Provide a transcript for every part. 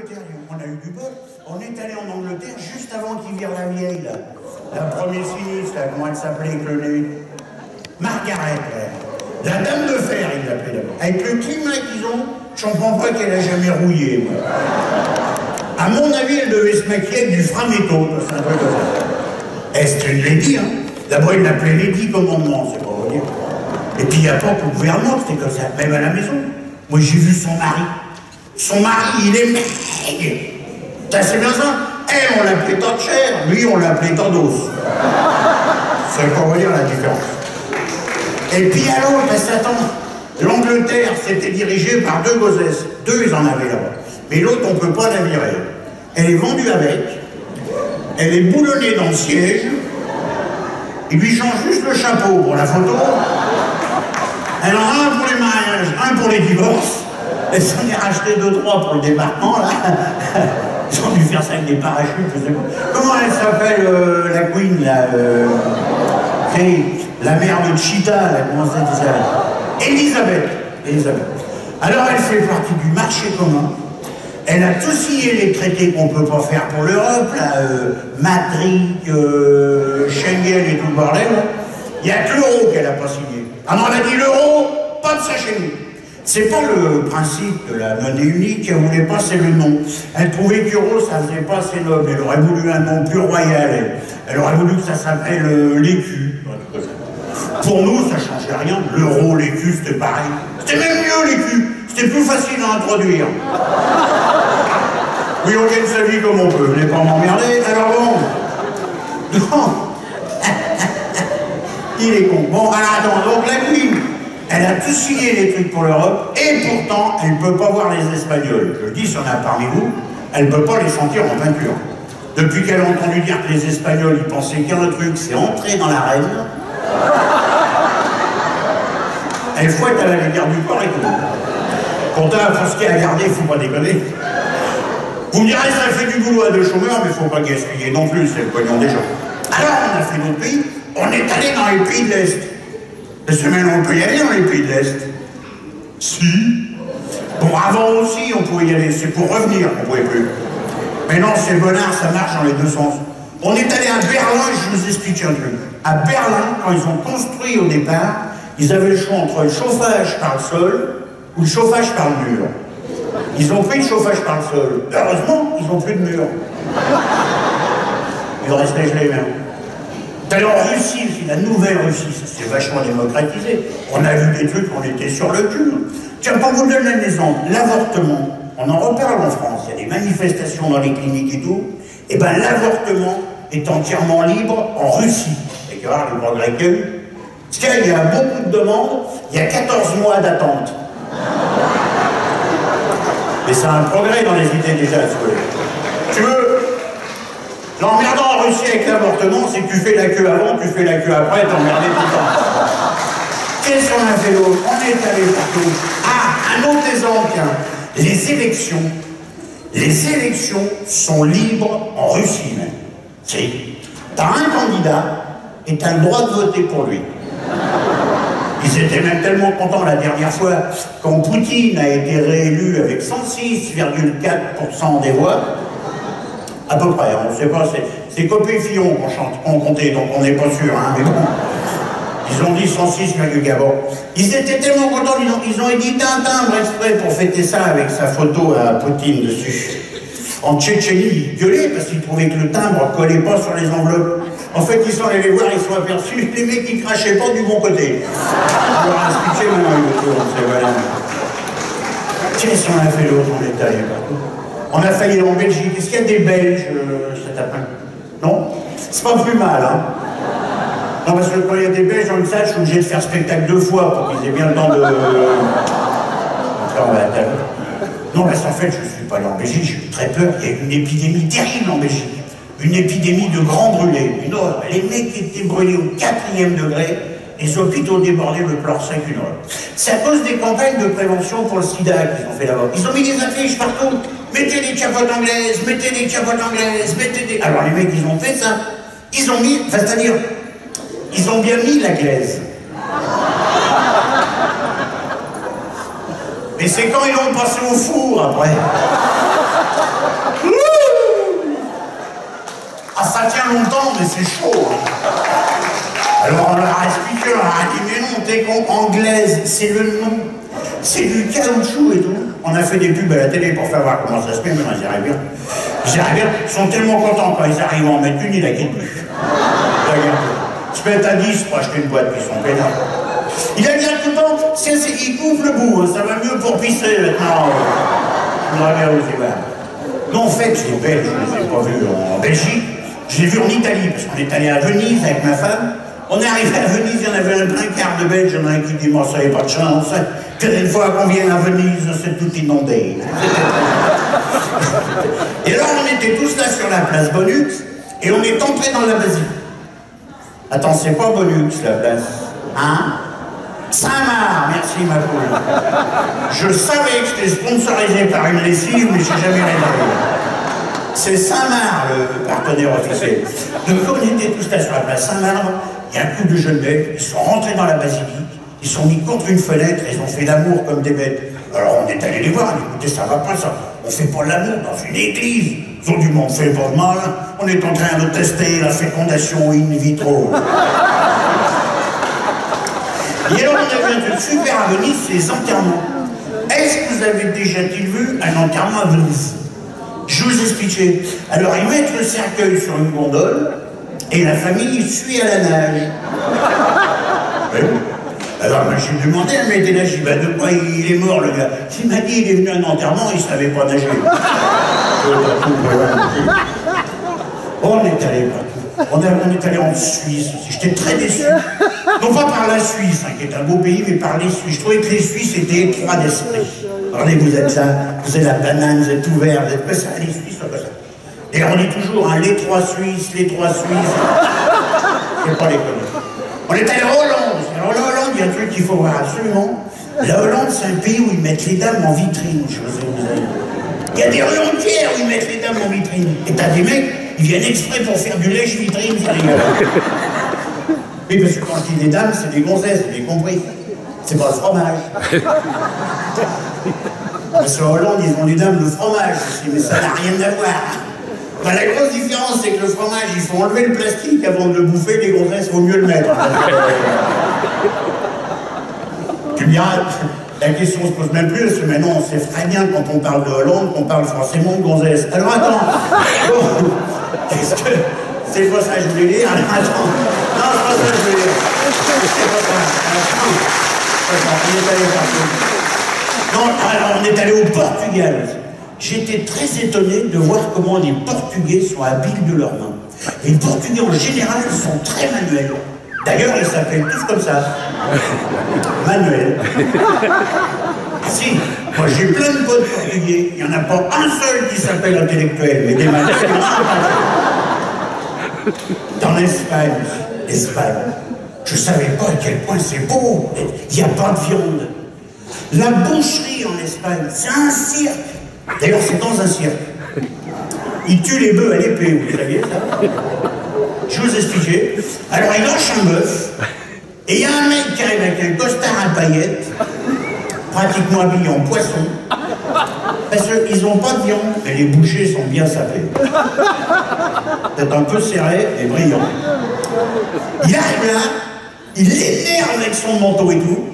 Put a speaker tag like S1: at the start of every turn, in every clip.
S1: Angleterre, on a eu du bol. On est allé en Angleterre juste avant qu'ils virent la vieille, là. La première sinistre, là, comment elle s'appelait avec le nez? Margaret, la dame de fer, ils l'appelaient d'abord. Avec le climat qu'ils ont, je comprends pas qu'elle a jamais rouillé, moi. À mon avis, elle devait se maquiller avec du framéto, c'est un truc comme ça. Et c'était une lady, hein. D'abord, ils l'appelaient lady commandement, c'est pas vous dire. Et puis, il n'y a pas pour le gouvernement, c'était comme ça, même à la maison. Moi, j'ai vu son mari. Son mari, il est maigre. C'est bien ça. Elle, on l'appelait Thatcher, lui, on l'appelait Tandos. C'est pour vous dire la différence. Et puis alors, l'Angleterre, c'était dirigé par deux gossesses. Deux, ils en avaient là-bas. Mais l'autre, on ne peut pas la virer. Elle est vendue avec. Elle est boulonnée dans le siège. Il lui change juste le chapeau pour la photo. Elle en a un pour les mariages, un pour les divorces. Elle s'en est racheté 2-3 pour le débarquement, là. Ils ont dû faire ça avec des parachutes, je sais pas. Comment elle s'appelle, la Queen, là la mère de Cheetah, là, comment ça dit ça? Elisabeth. Alors elle fait partie du marché commun. Elle a tout signé les traités qu'on ne peut pas faire pour l'Europe, là, Maastricht, Schengen et tout le bordel. Il n'y a que l'euro qu'elle n'a pas signé. Ah non, elle a dit l'euro, pas de ça chez nous. C'est pas le principe de la monnaie unique, elle voulait pas, c'est le nom. Elle trouvait qu'euro, ça faisait pas assez noble. Elle aurait voulu un nom plus royal. Elle aurait voulu que ça s'appelle l'écu. Pour nous, ça changeait rien. L'euro, l'écu, c'était pareil. C'était même mieux l'écu. C'était plus facile à introduire. Oui, on gagne sa vie comme on peut. Venez pas m'emmerder. Alors bon. Non. Il est con. Bon, alors attends, donc la Queen, elle a tout signé les trucs pour l'Europe, et pourtant, elle ne peut pas voir les Espagnols. Je le dis, si on a parmi vous, elle ne peut pas les sentir en peinture. Depuis qu'elle a entendu dire que les Espagnols, ils pensaient qu'un truc, c'est entrer dans l'arène. Elle fouette à la garde du corps et tout. Pourtant, pour ce qui est à garder, il ne faut pas déconner. Vous me direz, ça fait du boulot à deux chômeurs, mais il ne faut pas gaspiller non plus, c'est le pognon des gens. Alors, on a fait notre pays, on est allé dans les pays de l'Est. La semaine, on peut y aller dans les pays de l'Est. Si. Bon, avant aussi, on pouvait y aller, c'est pour revenir qu'on ne pouvait plus. Mais non, c'est bonnard, ça marche dans les deux sens. On est allé à Berlin, je vous explique un truc. À Berlin, quand ils ont construit au départ, ils avaient le choix entre le chauffage par le sol ou le chauffage par le mur. Ils ont pris le chauffage par le sol. Heureusement, ils n'ont plus de mur. Ils restaient gelés même. D'ailleurs, en Russie, la nouvelle Russie, ça s'est vachement démocratisé. On a vu des trucs, on était sur le cul. Tiens, pour vous donner un exemple, l'avortement, on en reparle en France, il y a des manifestations dans les cliniques et tout, et bien l'avortement est entièrement libre en Russie. Et que voir le progrès qu'il y a eu. Parce qu'il y a beaucoup de demandes, il y a 14 mois d'attente. Mais c'est un progrès dans les idées déjà, tu veux. L'emmerdant en Russie avec l'avortement, c'est que tu fais la queue avant, tu fais la queue après, t'emmerdais tout le temps. Qu'est-ce qu'on a fait d'autre? On est allé partout. Ah, un autre exemple, tiens. Les élections. Les élections sont libres en Russie, même. C'est. T'as un candidat et t'as le droit de voter pour lui. Ils étaient même tellement contents la dernière fois, quand Poutine a été réélu avec 106,4% des voix, à peu près, on ne sait pas, c'est Copé Fillon qu'on comptait, donc on n'est pas sûr, hein, mais bon. Ils ont dit 106,4. Bon. Ils étaient tellement contents, ils ont édité un timbre exprès pour fêter ça avec sa photo à Poutine dessus. En Tchétchénie, ils gueulaient parce qu'ils trouvaient que le timbre ne collait pas sur les enveloppes. En fait, ils sont allés les voir, ils sont aperçus, les mecs qui crachaient pas du bon côté. On leur a expliqué maintenant, voilà. Qu'est-ce qu'on a fait l'autre en détail? On a failli en Belgique. Est-ce qu'il y a des Belges cet après-midi? Non? C'est pas plus mal, hein? Non, parce que quand il y a des Belges dans le salle, je suis obligé de faire spectacle 2 fois pour qu'ils aient bien le temps de... Non, parce qu'en fait, je ne suis pas allé en Belgique, j'ai eu très peur. Il y a eu une épidémie terrible en Belgique. Une épidémie de grands brûlés. Une horreur. Les mecs étaient brûlés au 4e degré, les hôpitaux débordés, le plan sec, une horreur. C'est à cause des campagnes de prévention pour le sida qu'ils ont fait là-bas. Ils ont mis des affiches partout. Mettez des capotes anglaises, mettez des capotes anglaises, mettez des... Alors les mecs, ils ont fait ça. Ils ont mis, enfin, c'est-à-dire, ils ont bien mis la glaise. Mais c'est quand ils l'ont passé au four, après. Ah, ça tient longtemps, mais c'est chaud. Alors on leur a expliqué, on leur a dit, mais non, t'es con, anglaise, c'est le nom. C'est du caoutchouc et tout. On a fait des pubs à la télé pour faire voir comment ça se fait, mais ils y arrivent bien. Ils y arrivent bien. Ils sont tellement contents quand ils arrivent à en mettre une, ils la quittent plus. Regarde. Ils se mettent à 10 pour acheter une boîte, puis ils sont pénards. Il a dit à tout le temps, il couvre le bout, hein, ça va mieux pour pisser maintenant. On va bien aussi, voilà. Non, en fait, les Belges, je ne les ai pas vus en Belgique. Je l'ai vu en Italie, parce qu'on est allé à Venise avec ma femme. On est arrivé à Venise, il y en avait un quart de Belges, il y en a un qui dit, moi, ça n'avait pas de chance. Une fois qu'on vient à Venise, c'est tout inondé. Et là, on était tous là sur la place Bonux, et on est entré dans la basilique. Attends, c'est pas Bonux, la place. Hein? Saint-Marc, merci ma poule. Je savais que j'étais sponsorisé par une lessive, mais je n'ai jamais réalisé. C'est Saint-Marc, le partenaire officiel. Donc, quand on était tous là sur la place Saint-Marc, il y a un couple de jeunes mecs, ils sont rentrés dans la basilique, ils sont mis contre une fenêtre, ils ont fait l'amour comme des bêtes. Alors on est allé les voir, on dit, écoutez, ça va pas ça, on fait pas l'amour dans une église. Ils ont dit, bon, on fait pas de mal, on est en train de tester la fécondation in vitro. Et alors on a vu un truc super à Venise, c'est les enterrements. Est-ce que vous avez déjà-t-il vu un enterrement à Venise? Je vous expliquais. Alors ils mettent le cercueil sur une gondole, et la famille suit à la nage. Oui. Alors moi j'ai demandé à mes là, j'ai dit, bah, de quoi il est mort le gars? Il m'a dit, il est venu à un enterrement, il ne savait pas nager. On est allé partout. On est allé en Suisse aussi. J'étais très déçu. Non pas par la Suisse, hein, qui est un beau pays, mais par les Suisses. Je trouvais que les Suisses étaient étroits d'esprit. Regardez, vous êtes là, vous êtes la banane, vous êtes ouvert, vous êtes pas ça, les Suisses, pas ça. Et on dit toujours, hein, les trois Suisses, les trois Suisses. C'est pas les connaître. On est allé en Hollande. Alors la Hollande, il y a un truc qu'il faut voir absolument. La Hollande, c'est un pays où ils mettent les dames en vitrine, je vous ai. Il y a des rues entières où ils mettent les dames en vitrine. Et t'as des mecs, ils viennent exprès pour faire du lèche-vitrine, c'est dégueulasse. Oui, parce que quand je dis les dames, c'est des gonzesses, vous avez compris. C'est pas le fromage. Parce qu'en Hollande, ils ont des dames de fromage aussi, mais ça n'a rien à voir. Ben, la grosse différence, c'est que le fromage, il faut enlever le plastique avant de le bouffer, les gonzesses, il vaut mieux le mettre. Tu me diras, la question se pose même plus, parce que maintenant, on sait très bien, quand on parle de Hollande, qu'on parle forcément de gonzesses. Alors attends, bon, est-ce que c'est pas ça que je voulais dire? Alors attends, non, c'est pas ça que je voulais dire. C'est pas ça. Attends, on est allé partout. Non, alors on est allé au Portugal. J'étais très étonné de voir comment les Portugais sont habiles de leurs mains. Les Portugais en général sont très manuels. D'ailleurs, ils s'appellent tous comme ça. Manuel. Ah si, moi j'ai plein de potes portugais. Il n'y en a pas un seul qui s'appelle intellectuel, mais des manuels, il y en a pas. Dans l'Espagne, je ne savais pas à quel point c'est beau. Il n'y a pas de viande. La boucherie en Espagne, c'est un cirque. D'ailleurs, c'est dans un cirque. Ils tuent les bœufs à l'épée, vous saviez ça? Je vous expliquais. Alors, il lâche un bœuf, et il y a un mec qui arrive avec un costard à paillettes, pratiquement habillé en poisson, parce qu'ils n'ont pas de viande, mais les bouchers sont bien sapés. Peut-être un peu serré et brillant. Il arrive là, il l'énerve avec son manteau et tout,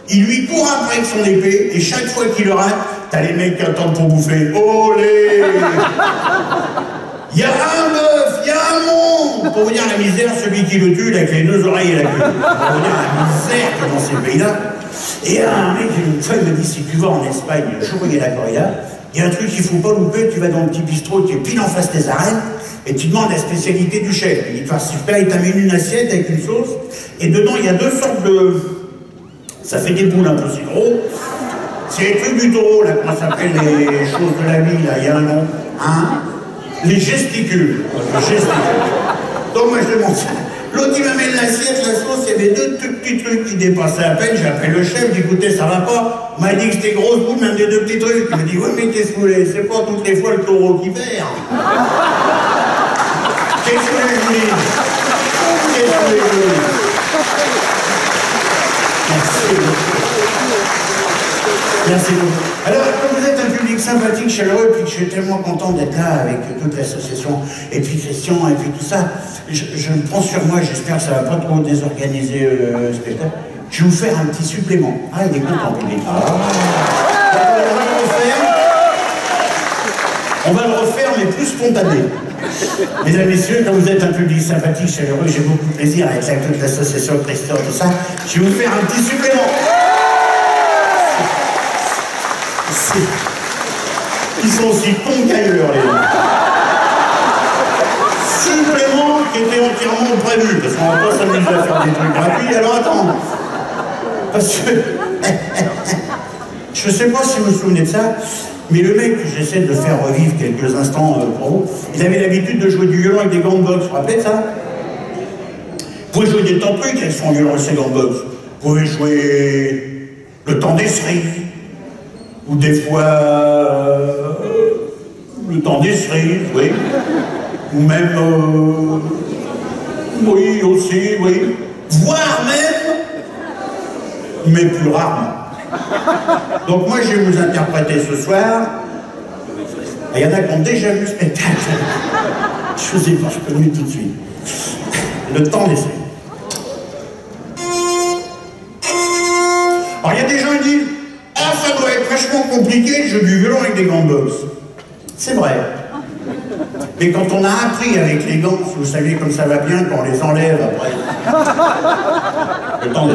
S1: il lui court après avec son épée, et chaque fois qu'il le rate, t'as les mecs qui attendent pour bouffer. Olé! Il y a un bœuf, il y a un monde! Pour vous dire la misère, celui qui le tue, il a avec les deux oreilles et la queue. Pour vous dire la misère que dans ces pays-là. Et un mec, une fois, il me dit, si tu vas en Espagne, le jour où il y a la corrida, il y a un truc qu'il ne faut pas louper, tu vas dans le petit bistrot qui est pile en face des arènes, et tu demandes la spécialité du chef. Il dit, super, il t'amène une assiette avec une sauce, et dedans, il y a deux sortes de... Ça fait des boules un peu si gros. C'est les trucs du taureau, là, comment ça s'appelle les choses de la vie, là, il y a un nom. Hein? Les gesticules. Les gesticules. Donc moi je demande ça. L'autre il m'amène l'assiette, la sauce, il y avait deux petits trucs qui dépassaient à peine. J'appelle le chef, j'ai dit écoutez, ça va pas. Il m'a dit que c'était grosse boule, même des deux petits trucs. Il m'a dit oui, mais qu'est-ce que vous voulez? C'est pas toutes les fois le taureau qui perd. Qu'est-ce que vous voulez que je dise? Qu'est-ce que vous voulez que je dise? Merci beaucoup. Merci beaucoup. Alors, comme vous êtes un public public sympathique, chaleureux, puis que je suis tellement content d'être là avec toute l'association, et puis Christian, et puis tout ça. Je me prends sur moi, j'espère que ça va pas trop désorganiser le spectacle. Je vais vous faire un petit supplément. Ah, il est content, public. On va le refaire, mais plus spontané. Mesdames et messieurs, quand vous êtes un public sympathique, chaleureux, j'ai beaucoup de plaisir avec toute l'association Christian, tout ça. Je vais vous faire un petit supplément. Ils sont aussi cons qu'ailleurs, les gens. Supplément qui était entièrement prévu, parce qu'on va pas s'amuser à faire des trucs gratuits, alors attends. Parce que... je sais pas si vous vous souvenez de ça, mais le mec que j'essaie de faire revivre quelques instants pour vous, il avait l'habitude de jouer du violon avec des gants de boxe, vous vous rappelez de ça? Vous pouvez jouer des tas de trucs avec son violon et ses gants de boxe. Vous pouvez jouer le temps des cerises, ou des fois le temps des cerises, oui. Ou même, oui aussi, oui. Voire même, mais plus rarement. Donc moi je vais vous interpréter ce soir. Il y en a qui ont déjà vu le spectacle. Je vous ai pas reconnu tout de suite. Le temps des cerises. Alors il y a des gens qui disent ah, ça doit être vachement compliqué de jouer du violon avec des gants de boxe. C'est vrai. Mais quand on a appris avec les gants, vous savez comme ça va bien quand on les enlève après. Le temps des...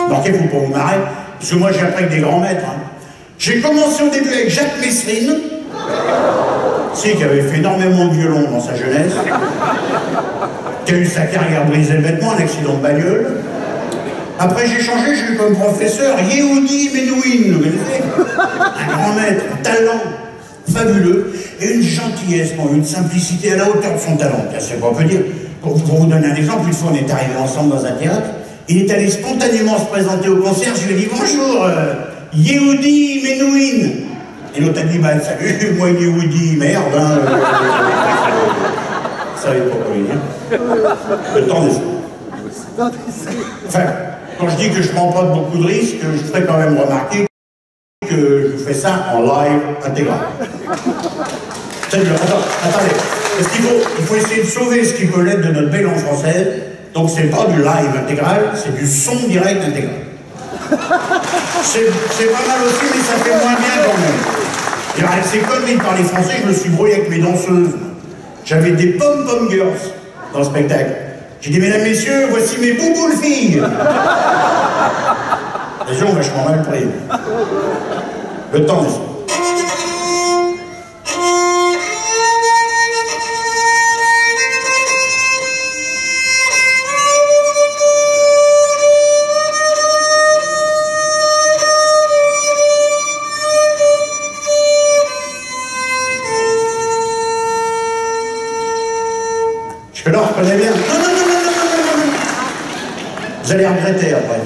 S1: Donc il faut pas vous marrer, parce que moi j'ai appris avec des grands maîtres. Hein. J'ai commencé au début avec Jacques Messrine, qui avait fait énormément de violon dans sa jeunesse, qui a eu sa carrière brisée bêtement, un accident de bagnole. Après j'ai changé, j'ai eu comme professeur Yehudi Menuhin, vous connaissez? Un grand maître, un talent fabuleux, et une gentillesse, une simplicité à la hauteur de son talent. C'est quoi on peut dire. Pour vous donner un exemple, une fois on est arrivés ensemble dans un théâtre, il est allé spontanément se présenter au concert, je lui ai dit bonjour, Yehudi Menuhin. Et l'autre a dit bah salut, moi Yehudi, merde, hein. Ça va être pas pour lui, hein. Le temps des... Enfin, quand je dis que je prends pas beaucoup de risques, je ferai quand même remarquer que je fais ça en live intégral. Attendez, parce qu'il faut essayer de sauver ce qui peut l'être de notre belle langue française, donc c'est pas du live intégral, c'est du son direct intégral. C'est pas mal aussi, mais ça fait moins bien quand même. Et avec ces conneries de parler français, je me suis brouillé avec mes danseuses. J'avais des pom-pom girls dans le spectacle. J'ai dit, mesdames, messieurs, voici mes bouboules filles. Les gens ont vachement mal pris. Le temps des... Jusque-là, on reconnaît bien. Non. Vous allez regretter après.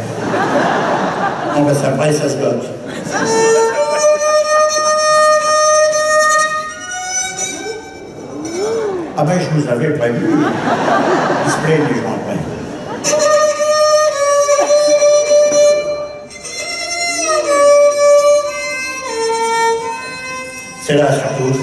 S1: Non, parce qu'après, ça se bloque. Ah ben, je vous avais prévu. Il se plaignent les gens après. C'est là, surtout.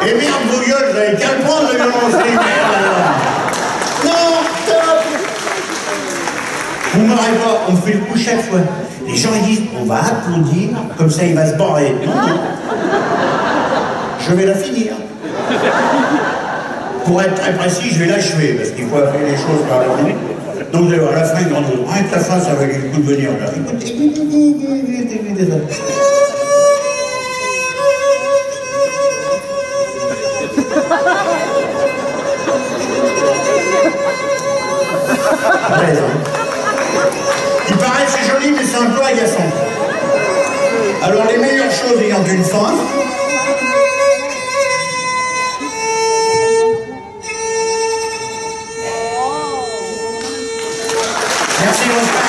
S1: Et merde, vos gueules, vous avez qu'à le prendre, le violoncelle, merde, alors. Non, stop. Vous ne m'aurez pas, on fait le coup chaque fois. Les gens ils disent, on va applaudir, comme ça il va se barrer. Non. Je vais la finir. Pour être très précis, je vais l'achever, parce qu'il faut appeler les choses par leur nom. Donc vous allez voir, la fin est grande. Rien que la fin, ça va aller le coup de venir. Là. Il paraît que c'est joli, mais c'est un peu agaçant. Alors les meilleures choses ayant une fin. Merci, bonsoir.